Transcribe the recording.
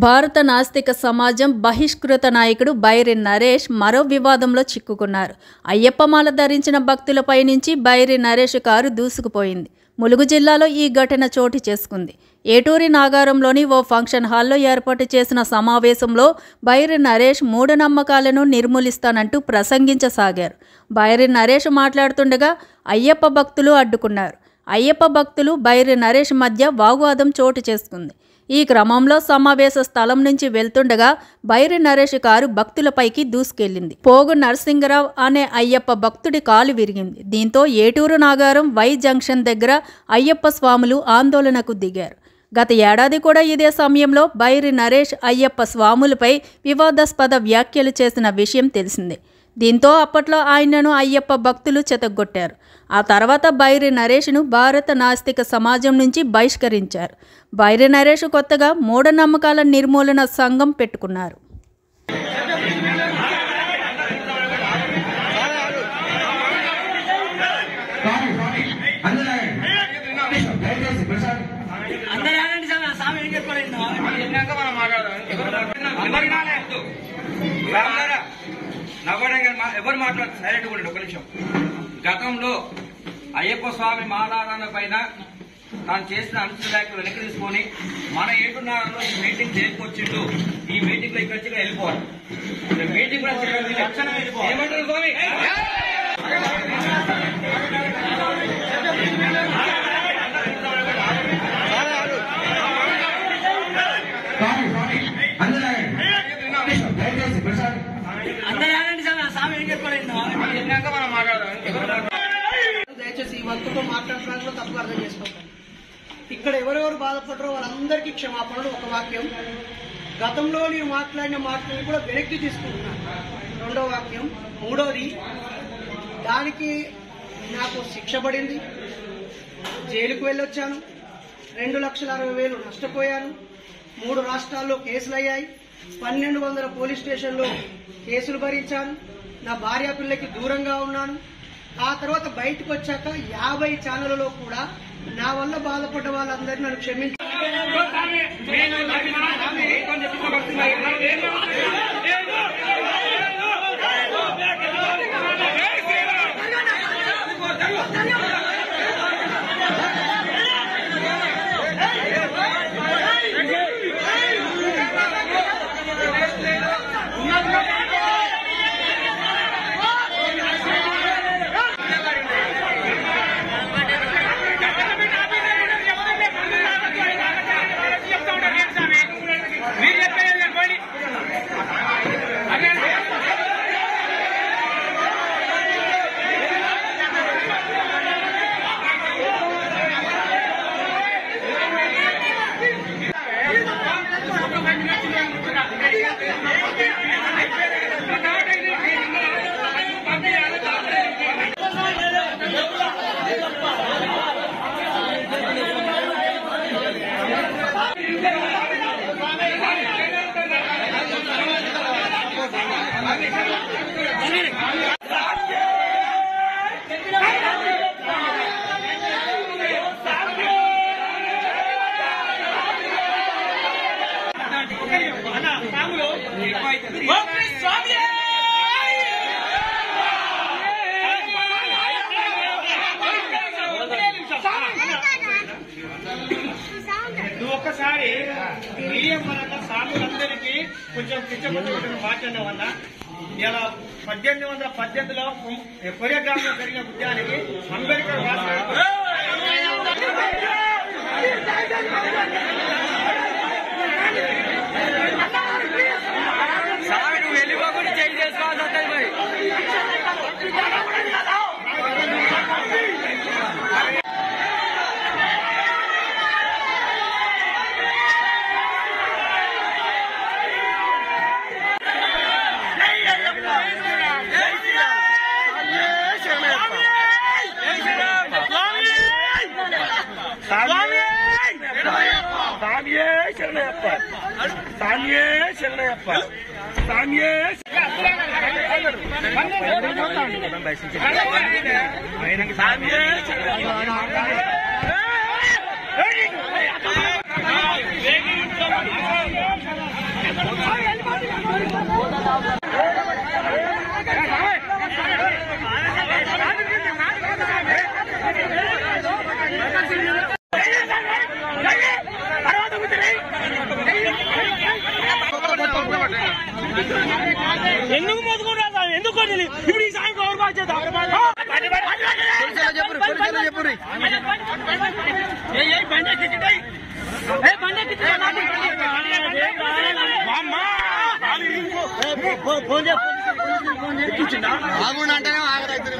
భారత నాస్తిక సమాజం బహిష్కృత నాయకుడు బైరి నరేష్ మరో వివాదంలో చిక్కుకున్నారు. అయ్యప్పమాల ధరించిన భక్తులపై నుంచి బైరి నరేష్ కారు దూసుకుపోయింది. ములుగు జిల్లాలో ఈ ఘటన చోటు చేసుకుంది. ఏటూరి నాగారంలోని ఓ ఫంక్షన్ హాల్లో ఏర్పాటు చేసిన సమావేశంలో బైరి నరేష్ మూఢనమ్మకాలను నిర్మూలిస్తానంటూ ప్రసంగించసాగారు. బైరి నరేష్ మాట్లాడుతుండగా అయ్యప్ప భక్తులు అడ్డుకున్నారు. అయ్యప్ప భక్తులు బైరి నరేష్ మధ్య వాగ్వాదం చోటు చేసుకుంది. ఈ క్రమంలో సమావేశ స్థలం నుంచి వెళ్తుండగా బైరి నరేష్ కారు భక్తులపైకి దూసుకెళ్లింది. పోగు నరసింగరావు అనే అయ్యప్ప భక్తుడి కాలు విరిగింది. దీంతో ఏటూరు నాగారం వై జంక్షన్ దగ్గర అయ్యప్ప స్వాములు ఆందోళనకు దిగారు. గత ఏడాది కూడా ఇదే సమయంలో బైరి నరేష్ అయ్యప్ప స్వాములపై వివాదాస్పద వ్యాఖ్యలు చేసిన విషయం తెలిసిందే. దీంతో అప్పట్లో ఆయనను అయ్యప్ప భక్తులు చెతగొట్టారు. ఆ తర్వాత బైరి నరేష్ను భారత నాస్తిక సమాజం నుంచి బహిష్కరించారు. బైరి నరేష్ కొత్తగా మూఢనమ్మకాల నిర్మూలన సంఘం పెట్టుకున్నారు. ఎవరు మాట్లాడుతూ సైలెంట్ కూడా ఒక నిమిషం. గతంలో అయ్యప్ప స్వామి మాలారాధన పైన తాను చేసిన అంశ వ్యాఖ్యలు వెనక్కి తీసుకొని మన ఏటున్నారలో ఈ మీటింగ్ చేసుకొచ్చిండు. ఈ మీటింగ్ లో ఇక్కడ వెళ్ళిపోవాలి. మీటింగ్ కూడా ఏమంటారు స్వామి? దయచేసి ఈ వంతుతో మాట్లాడడానికి తప్పుగా అర్థం చేసుకోకండి. ఇక్కడ ఎవరెవరు బాధపడరో వాళ్ళందరికీ క్షమాపణలు. ఒక వాక్యం, గతంలో నేను మాట్లాడిన మాటలను కూడా వెనక్కి తీసుకుంటున్నాను. రెండో వాక్యం. మూడోది, దానికి నాకు శిక్ష పడింది, జైలుకు వెళ్ళొచ్చాను, 2,60,000 నష్టపోయాను, 3 రాష్ట్రాల్లో కేసులు అయ్యాయి, 1,200 పోలీస్ స్టేషన్లో కేసులు భరించాను, నా భార్య పిల్లకి దూరంగా ఉన్నాను. ఆ తర్వాత బయటకు వచ్చాక 50 ఛానళ్లలో కూడా నా వల్ల బాధపడ్డ వాళ్ళందరూ నన్ను క్షమించారు. ఒక్కసారి మీడియం పరంగా సాములందరికీ కొంచెం పిచ్చబుద్ధి మాట్లాడిన వల్ల ఇలా 1818లో కొరియోగ్రాఫ్ లో జరిగిన ఉద్యానికి అంబేద్కర్ వెళ్ళిపోకుండా చేంజ్ చేసుకోవాల్సి వస్తుంది మరి. సామ్యే ఆగుండంటేనే ఆగరైతే